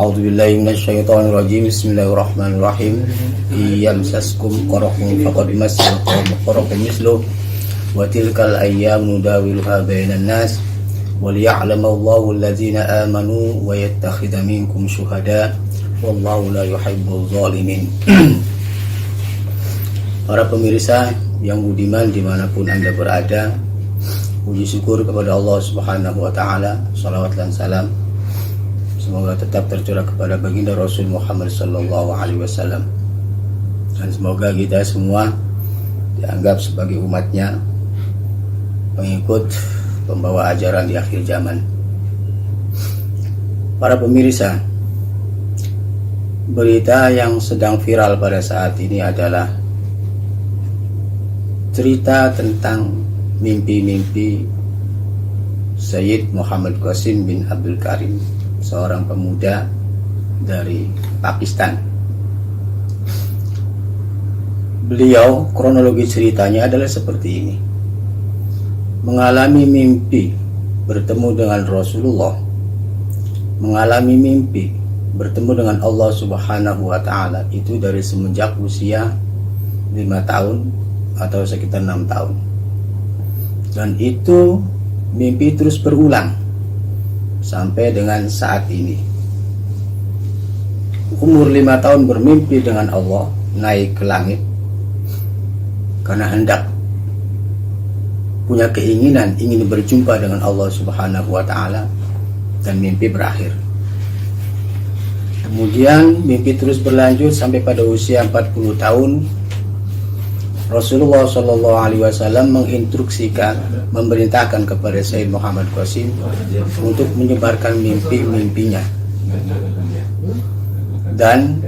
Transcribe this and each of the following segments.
A'udzu billahi minasyaitonir rajim. Bismillahirrahmanirrahim. Yamsaskum qarahun faqad massal qawma qarahun mislu wa tilkal ayyamu nudawiluha bainan nas wa liya'lamallahu allazina amanu wa yattakhidha minkum syuhada wallahu la yuhibbul zalimin. Para pemirsa yang budiman dimanapun Anda berada, puji syukur kepada Allah Subhanahu wa taala, salawat dan salam semoga tetap tercurah kepada baginda Rasul Muhammad sallallahu alaihi wasallam, dan semoga kita semua dianggap sebagai umatnya, pengikut pembawa ajaran di akhir zaman. Para pemirsa, berita yang sedang viral pada saat ini adalah cerita tentang mimpi-mimpi Sayyid Muhammad Qasim bin Abdul Karim, seorang pemuda dari Pakistan. Beliau, kronologi ceritanya adalah seperti ini. Mengalami mimpi bertemu dengan Rasulullah, mengalami mimpi bertemu dengan Allah Subhanahu wa taala, itu dari semenjak usia 5 tahun atau sekitar 6 tahun. Dan itu mimpi terus berulang sampai dengan saat ini. Umur 5 tahun bermimpi dengan Allah, naik ke langit karena hendak punya keinginan ingin berjumpa dengan Allah Subhanahu wa taala, dan mimpi berakhir. Kemudian mimpi terus berlanjut sampai pada usia 40 tahun. Rasulullah Shallallahu Alaihi Wasallam menginstruksikan, memerintahkan kepada Sayyid Muhammad Qasim untuk menyebarkan mimpi-mimpinya. Dan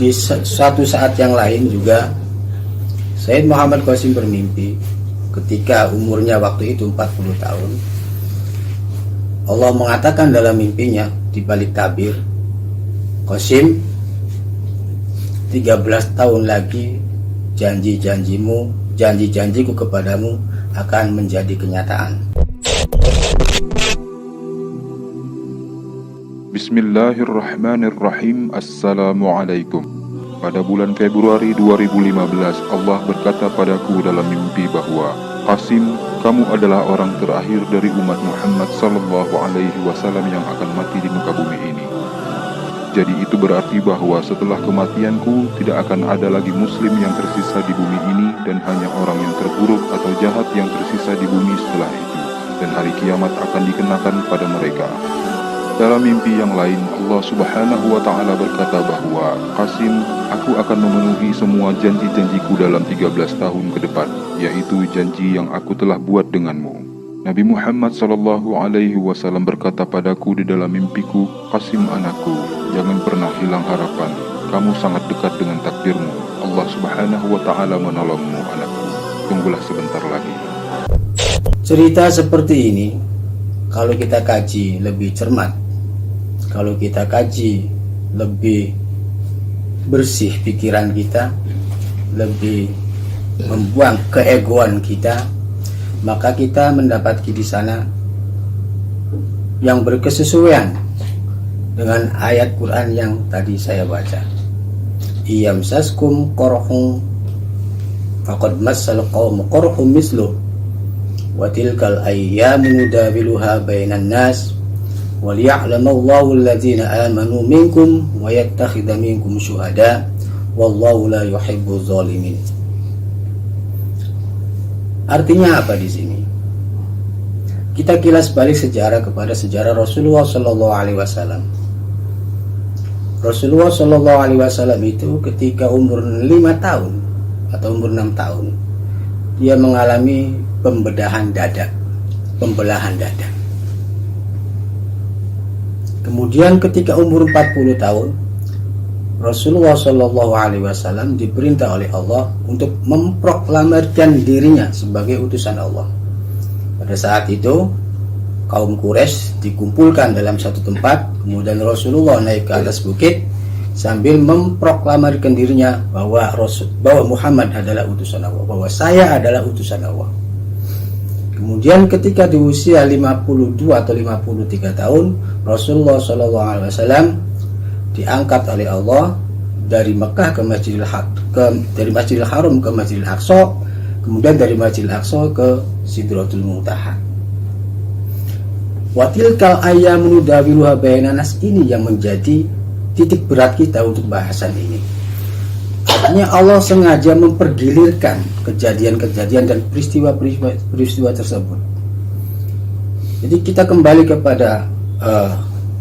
di suatu saat yang lain juga Sayyid Muhammad Qasim bermimpi ketika umurnya waktu itu 40 tahun. Allah mengatakan dalam mimpinya di balik tabir, Qasim, 13 tahun lagi janji-janjimu, janji-janjiku kepadamu akan menjadi kenyataan. Bismillahirrahmanirrahim. Assalamualaikum. Pada bulan Februari 2015, Allah berkata padaku dalam mimpi bahwa, Qasim, kamu adalah orang terakhir dari umat Muhammad sallallahu alaihi wasallam yang akan mati di muka bumi ini. Jadi itu berarti bahwa setelah kematianku tidak akan ada lagi muslim yang tersisa di bumi ini, dan hanya orang yang terburuk atau jahat yang tersisa di bumi setelah itu, dan hari kiamat akan dikenakan pada mereka. Dalam mimpi yang lain, Allah Subhanahu wa ta'ala berkata bahwa, Qasim, aku akan memenuhi semua janji-janjiku dalam 13 tahun ke depan, yaitu janji yang aku telah buat denganmu. Nabi Muhammad sallallahu alaihi wasallam berkata padaku di dalam mimpiku, Qasim anakku, jangan pernah hilang harapan. Kamu sangat dekat dengan takdirmu. Allah Subhanahu wa ta'ala menolongmu anakku. Tunggulah sebentar lagi. Cerita seperti ini kalau kita kaji lebih cermat, kalau kita kaji lebih bersih pikiran kita, lebih membuang keegoan kita, maka kita mendapati di sana yang berkesesuaian dengan ayat Quran yang tadi saya baca. Yamsaskum qarhun faqad massal qawma qarhun mislu wa tilkal ayyamu nudawiluha bainan nas wa liya'lamallahu allazina amanu minkum wa yattakhidha minkum syuhada wallahu la yuhibbuz zalimin. Artinya apa di sini? Kita kilas balik sejarah kepada sejarah Rasulullah Shallallahu Alaihi Wasallam. Rasulullah Shallallahu Alaihi Wasallam itu ketika umur 5 tahun atau umur 6 tahun, dia mengalami pembelahan dada. Kemudian ketika umur 40 tahun, Rasulullah Shallallahu Alaihi Wasallam diperintah oleh Allah untuk memproklamirkan dirinya sebagai utusan Allah. Pada saat itu kaum Quraisy dikumpulkan dalam satu tempat, kemudian Rasulullah naik ke atas bukit sambil memproklamirkan dirinya bahwa Muhammad adalah utusan Allah, bahwa saya adalah utusan Allah. Kemudian ketika di usia 52 atau 53 tahun, Rasulullah SAW diangkat oleh Allah dari Mekah ke dari Masjidil Haram ke Masjidil Aqsa, kemudian dari Masjidil Aqsa ke Sidratul Muntaha. Wa tilkal ayyamu nudawiluha bainan nas, ini yang menjadi titik berat kita untuk bahasan ini. Artinya Allah sengaja mempergilirkan kejadian-kejadian dan peristiwa tersebut. Jadi kita kembali kepada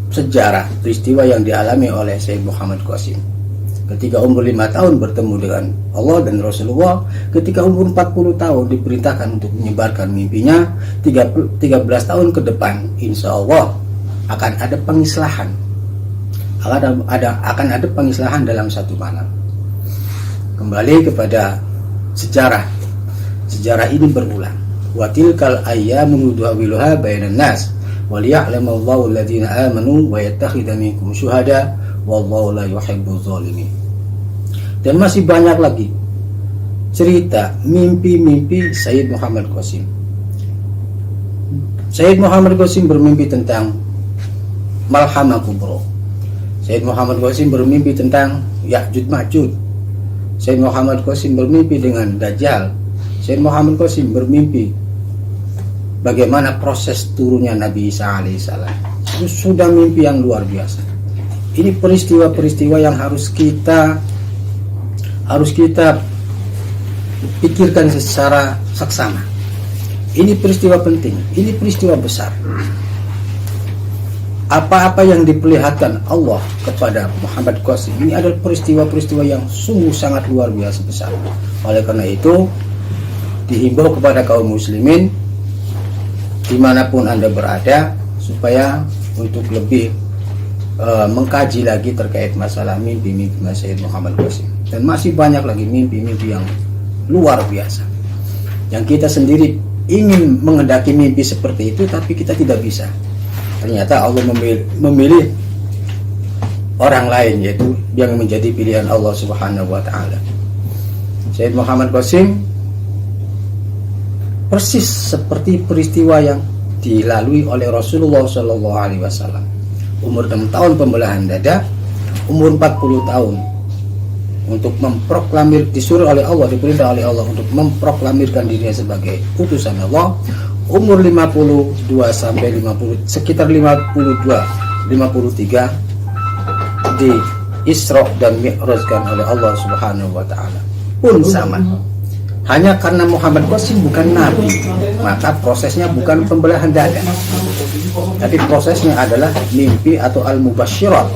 sejarah peristiwa yang dialami oleh Sayyid Muhammad Qasim. Ketika umur 5 tahun bertemu dengan Allah dan Rasulullah, ketika umur 40 tahun diperintahkan untuk menyebarkan mimpinya, 13 tahun ke depan insya Allah akan ada pengislahan. Akan ada pengislahan dalam satu malam. Kembali kepada sejarah. Sejarah ini berulang. Wa tilkal ayyamu nudawiluha bainan nas wal ya'lamallahu alladziina aamanu wa yattakhidha minkum syuhada wallahu la yuhibbuz zalimin. Dan masih banyak lagi cerita mimpi-mimpi Sayyid Muhammad Qasim. Sayyid Muhammad Qasim bermimpi tentang Malhamah Kubro. Sayyid Muhammad Qasim bermimpi tentang Ya'juj Ma'juj. Sayyid Muhammad Qasim bermimpi dengan Dajjal. Sayyid Muhammad Qasim bermimpi bagaimana proses turunnya Nabi Isa alaihissalam. Itu sudah mimpi yang luar biasa. Ini peristiwa-peristiwa yang harus kita pikirkan secara saksama. Ini peristiwa penting, ini peristiwa besar. Apa-apa yang diperlihatkan Allah kepada Muhammad Qasim ini adalah peristiwa-peristiwa yang sungguh sangat luar biasa besar. Oleh karena itu dihimbau kepada kaum muslimin dimanapun Anda berada supaya untuk lebih mengkaji lagi terkait masalah mimpi-mimpi Sayyid Muhammad Qasim. Dan masih banyak lagi mimpi-mimpi yang luar biasa yang kita sendiri ingin menghendaki mimpi seperti itu, tapi kita tidak bisa. Ternyata Allah memilih orang lain, yaitu yang menjadi pilihan Allah Subhanahu wa ta'ala. Sayyid Muhammad Qasim persis seperti peristiwa yang dilalui oleh Rasulullah SAW. Umur 6 tahun pembelahan dada, umur 40 tahun untuk memproklamir, disuruh oleh Allah, diperintah oleh Allah untuk memproklamirkan dirinya sebagai utusan Allah. Umur 52 sampai 50, sekitar 53 di Isra dan Mi'rajkan oleh Allah Subhanahu wa ta'ala pun sama. Hanya karena Muhammad Qasim bukan nabi, maka prosesnya bukan pembelahan dada, tapi prosesnya adalah mimpi atau al-mubasyirat,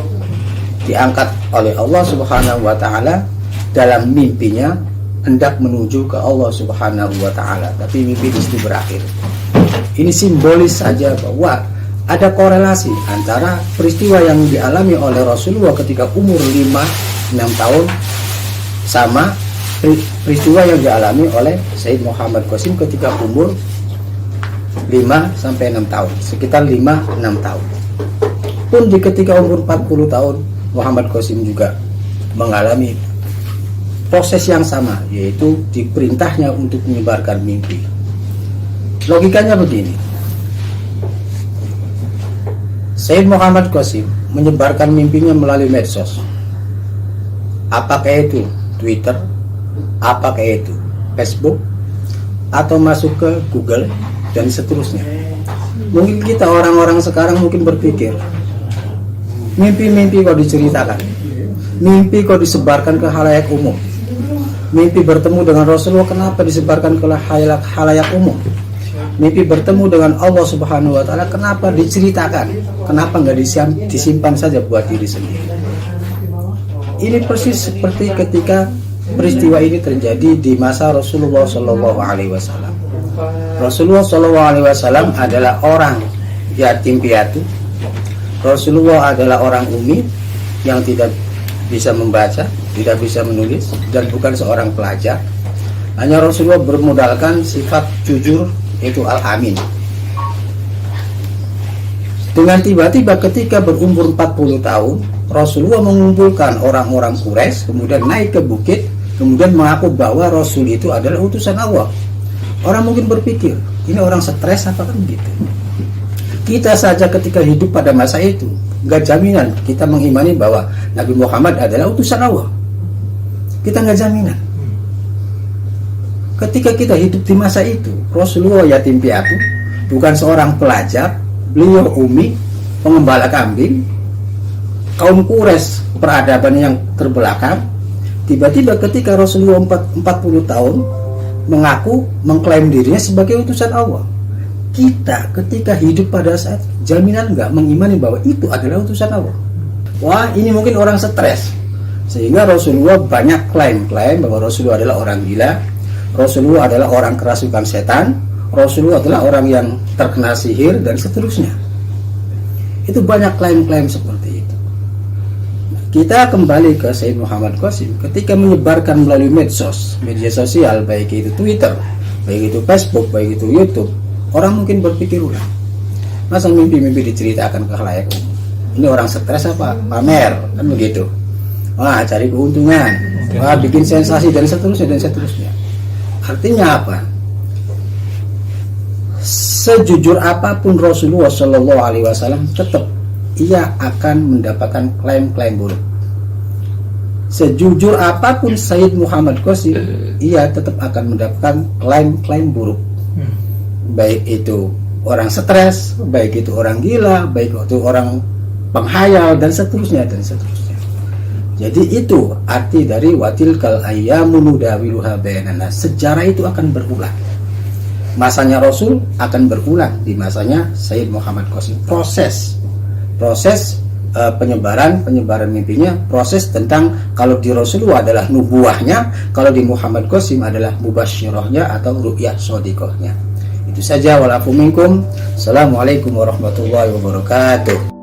diangkat oleh Allah Subhanahu wa ta'ala dalam mimpinya hendak menuju ke Allah Subhanahu wa ta'ala, tapi mimpi di situ berakhir. Ini simbolis saja bahwa ada korelasi antara peristiwa yang dialami oleh Rasulullah ketika umur 5-6 tahun sama peristiwa yang dialami oleh Sayyid Muhammad Qasim ketika umur 5-6 tahun, sekitar 5-6 tahun. Pun di ketika umur 40 tahun Muhammad Qasim juga mengalami proses yang sama, yaitu diperintahnya untuk menyebarkan mimpi. Logikanya begini, Sayyid Muhammad Qasim menyebarkan mimpinya melalui medsos. Apakah itu Twitter, apakah itu Facebook, atau masuk ke Google dan seterusnya. Mungkin kita orang-orang sekarang mungkin berpikir, mimpi-mimpi kok diceritakan, mimpi kok disebarkan ke khalayak umum, mimpi bertemu dengan Rasulullah kenapa disebarkan ke khalayak umum, mimpi bertemu dengan Allah Subhanahu wa ta'ala kenapa diceritakan, kenapa nggak disimpan saja buat diri sendiri. Ini persis seperti ketika peristiwa ini terjadi di masa Rasulullah Shallallahu Alaihi Wasallam. Rasulullah Shallallahu Alaihi Wasallam adalah orang yatim piatu. Rasulullah adalah orang umi yang tidak bisa membaca, tidak bisa menulis, dan bukan seorang pelajar. Hanya Rasulullah bermodalkan sifat jujur, yaitu al-amin. Dengan tiba-tiba ketika berumur 40 tahun, Rasulullah mengumpulkan orang-orang Quraisy, kemudian naik ke bukit, kemudian mengaku bahwa Rasul itu adalah utusan Allah. Orang mungkin berpikir, ini orang stres apa kan begitu. Kita saja ketika hidup pada masa itu, nggak jaminan kita mengimani bahwa Nabi Muhammad adalah utusan Allah. Kita nggak jaminan. Ketika kita hidup di masa itu, Rasulullah yatim piatu, bukan seorang pelajar, beliau umi, pengembala kambing, kaum Quraisy peradaban yang terbelakang. Tiba-tiba ketika Rasulullah 40 tahun mengaku, mengklaim dirinya sebagai utusan Allah. Kita ketika hidup pada saat jaminan nggak mengimani bahwa itu adalah utusan Allah. Wah, ini mungkin orang stres, sehingga Rasulullah banyak klaim-klaim bahwa Rasulullah adalah orang gila, Rasulullah adalah orang kerasukan setan, Rasulullah adalah orang yang terkena sihir, dan seterusnya. Itu banyak klaim-klaim seperti itu. Nah, kita kembali ke Sayyid Muhammad Qasim ketika menyebarkan melalui media sosial, baik itu Twitter, baik itu Facebook, baik itu YouTube. Orang mungkin berpikir ulang, masa mimpi-mimpi diceritakan ke khalayak umum? Ini orang stres apa? Pamer, kan begitu. Wah, cari keuntungan, wah, bikin sensasi, dan seterusnya, dan seterusnya. Artinya apa? Sejujur apapun Rasulullah Shallallahu Alaihi Wasallam, tetap ia akan mendapatkan klaim-klaim buruk. Sejujur apapun Sayyid Muhammad Qasim, ia tetap akan mendapatkan klaim-klaim buruk. Baik itu orang stres, baik itu orang gila, baik itu orang penghayal, dan seterusnya, dan seterusnya. Jadi itu arti dari watilkal ayyamu nudawiluha bainan nas. Sejarah itu akan berulang. Masanya Rasul akan berulang di masanya Sayyid Muhammad Qasim. Proses penyebaran mimpinya, proses tentang kalau di Rasulullah adalah nubuahnya, kalau di Muhammad Qasim adalah mubasyirahnya atau ru'yah shadiqahnya. Itu saja, walafu minkum. Assalamualaikum warahmatullahi wabarakatuh.